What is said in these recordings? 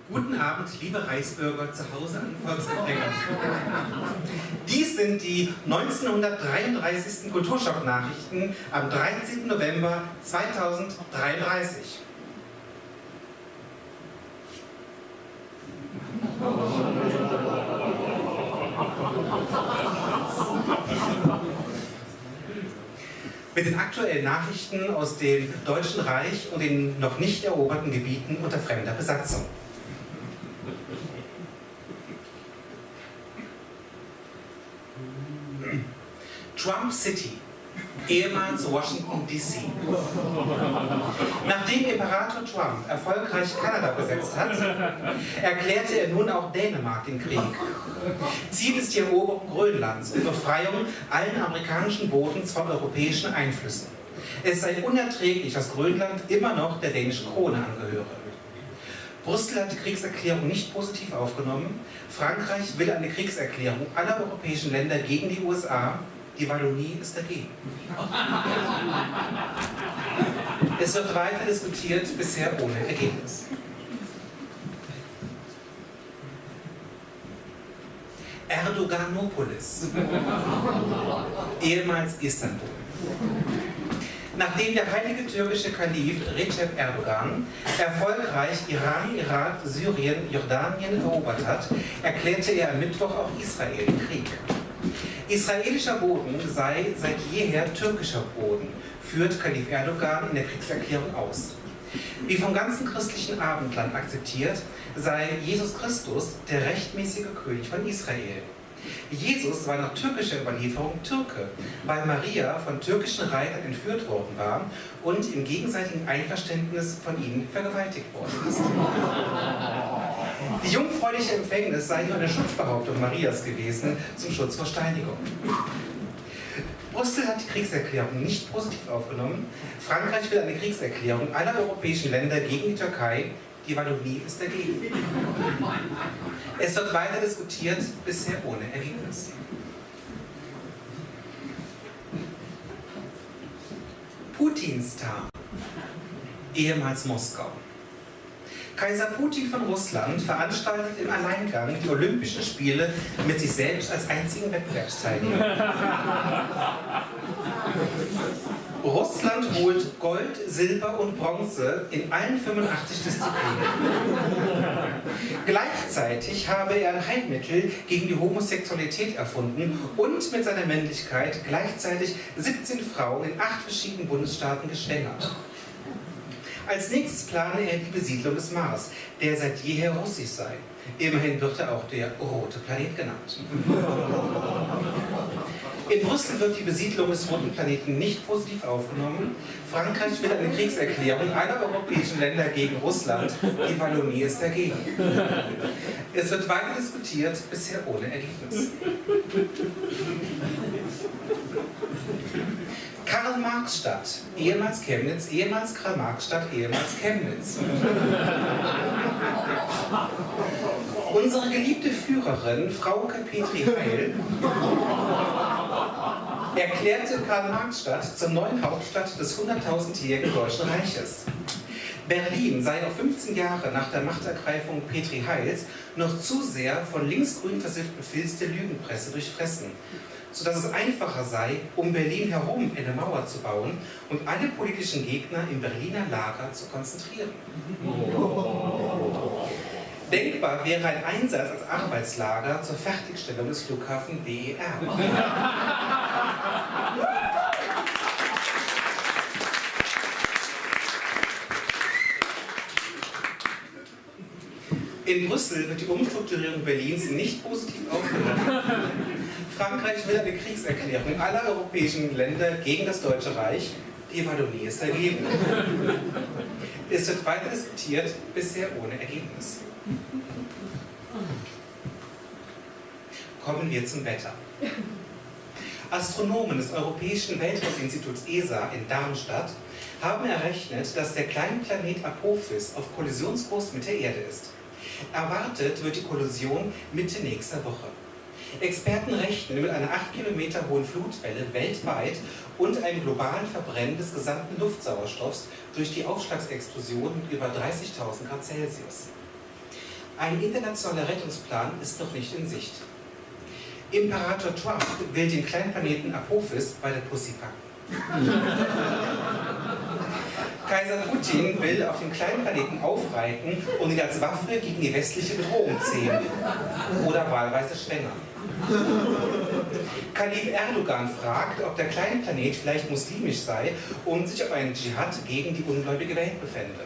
Guten Abend, liebe Reichsbürger zu Hause an Volksempfängern. Dies sind die 1933. Kulturschock-Nachrichten am 13. November 2033. Mit den aktuellen Nachrichten aus dem Deutschen Reich und den noch nicht eroberten Gebieten unter fremder Besatzung. Trump City, ehemals Washington DC. Nachdem Imperator Trump erfolgreich Kanada besetzt hat, erklärte er nun auch Dänemark den Krieg. Ziel ist die Eroberung Grönlands und Befreiung allen amerikanischen Bodens von europäischen Einflüssen. Es sei unerträglich, dass Grönland immer noch der dänischen Krone angehöre. Brüssel hat die Kriegserklärung nicht positiv aufgenommen. Frankreich will eine Kriegserklärung aller europäischen Länder gegen die USA. Die Wallonie ist dagegen. Es wird weiter diskutiert, bisher ohne Ergebnis. Erdoganopolis, ehemals Istanbul. Nachdem der heilige türkische Kalif Recep Erdogan erfolgreich Iran, Irak, Syrien, Jordanien erobert hat, erklärte er am Mittwoch auch Israel den Krieg. Israelischer Boden sei seit jeher türkischer Boden, führt Kalif Erdogan in der Kriegserklärung aus. Wie vom ganzen christlichen Abendland akzeptiert, sei Jesus Christus der rechtmäßige König von Israel. Jesus war nach türkischer Überlieferung Türke, weil Maria von türkischen Reitern entführt worden war und im gegenseitigen Einverständnis von ihnen vergewaltigt worden ist. Die jungfräuliche Empfängnis sei nur eine Schutzbehauptung Marias gewesen zum Schutz vor Steinigung. Brüssel hat die Kriegserklärung nicht positiv aufgenommen. Frankreich will eine Kriegserklärung aller europäischen Länder gegen die Türkei. Die Wallonie ist dagegen. Es wird weiter diskutiert, bisher ohne Ergebnis. Putinstar, ehemals Moskau. Kaiser Putin von Russland veranstaltet im Alleingang die Olympischen Spiele mit sich selbst als einzigen Wettbewerbsteilnehmer. Russland holt Gold, Silber und Bronze in allen 85 Disziplinen. Gleichzeitig habe er ein Heilmittel gegen die Homosexualität erfunden und mit seiner Männlichkeit gleichzeitig 17 Frauen in 8 verschiedenen Bundesstaaten geschwängert. Als nächstes plane er die Besiedlung des Mars, der seit jeher russisch sei. Immerhin wird er auch der rote Planet genannt. In Brüssel wird die Besiedlung des roten Planeten nicht positiv aufgenommen. Frankreich will eine Kriegserklärung aller europäischen Länder gegen Russland. Die Wallonie ist dagegen. Es wird weiter diskutiert, bisher ohne Ergebnis. Karl-Marx-Stadt, ehemals Chemnitz, ehemals Karl-Marx-Stadt, ehemals Chemnitz. Unsere geliebte Führerin, Frauke Petri Heil, erklärte Karl-Marx-Stadt zur neuen Hauptstadt des 100.000-jährigen Deutschen Reiches. Berlin sei noch 15 Jahre nach der Machtergreifung Petri Heils noch zu sehr von linksgrün versifften Filz der Lügenpresse durchfressen, sodass es einfacher sei, um Berlin herum eine Mauer zu bauen und alle politischen Gegner im Berliner Lager zu konzentrieren. Denkbar wäre ein Einsatz als Arbeitslager zur Fertigstellung des Flughafen BER. In Brüssel wird die Umstrukturierung Berlins nicht positiv aufgenommen. Frankreich will eine Kriegserklärung aller europäischen Länder gegen das Deutsche Reich. Die Wallonie ist dagegen. Es wird weiter diskutiert, bisher ohne Ergebnis. Kommen wir zum Wetter. Astronomen des Europäischen Weltrauminstituts ESA in Darmstadt haben errechnet, dass der kleine Planet Apophis auf Kollisionskurs mit der Erde ist. Erwartet wird die Kollision Mitte nächster Woche. Experten rechnen mit einer 8 Kilometer hohen Flutwelle weltweit und einem globalen Verbrennen des gesamten Luftsauerstoffs durch die Aufschlagsexplosion mit über 30.000 Grad Celsius. Ein internationaler Rettungsplan ist noch nicht in Sicht. Imperator Trump will den kleinen Planeten Apophis bei der Pussy packen. Kaiser Putin will auf dem kleinen Planeten aufreiten und ihn als Waffe gegen die westliche Bedrohung zählen. Oder wahlweise schwängern. Kalif Erdogan fragt, ob der kleine Planet vielleicht muslimisch sei und sich auf einen Dschihad gegen die ungläubige Welt befände.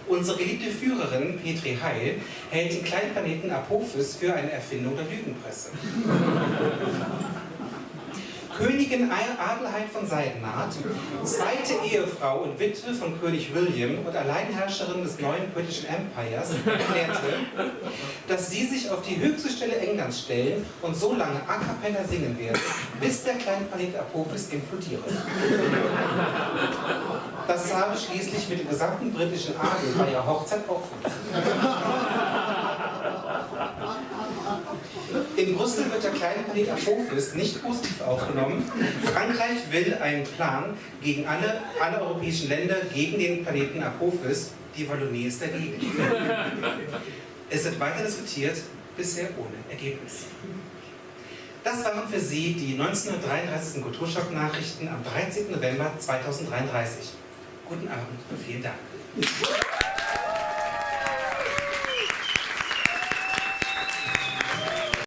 Unsere geliebte Führerin Petri Heil hält den kleinen Planeten Apophis für eine Erfindung der Lügenpresse. Königin Adelheid von Seidenhardt, zweite Ehefrau und Witwe von König William und Alleinherrscherin des neuen britischen Empires, erklärte, dass sie sich auf die höchste Stelle Englands stellen und so lange a cappella singen werden, bis der kleine Planet Apophis implodiere. Das habe schließlich mit dem gesamten britischen Adel bei ihrer Hochzeit auch funktioniert. In Brüssel wird der kleine Planet Apophis nicht positiv aufgenommen. Frankreich will einen Plan gegen alle europäischen Länder gegen den Planeten Apophis. Die Wallonie ist dagegen. Es wird weiter diskutiert, bisher ohne Ergebnis. Das waren für Sie die 1933. Kulturschock-Nachrichten am 13. November 2033. Guten Abend und vielen Dank.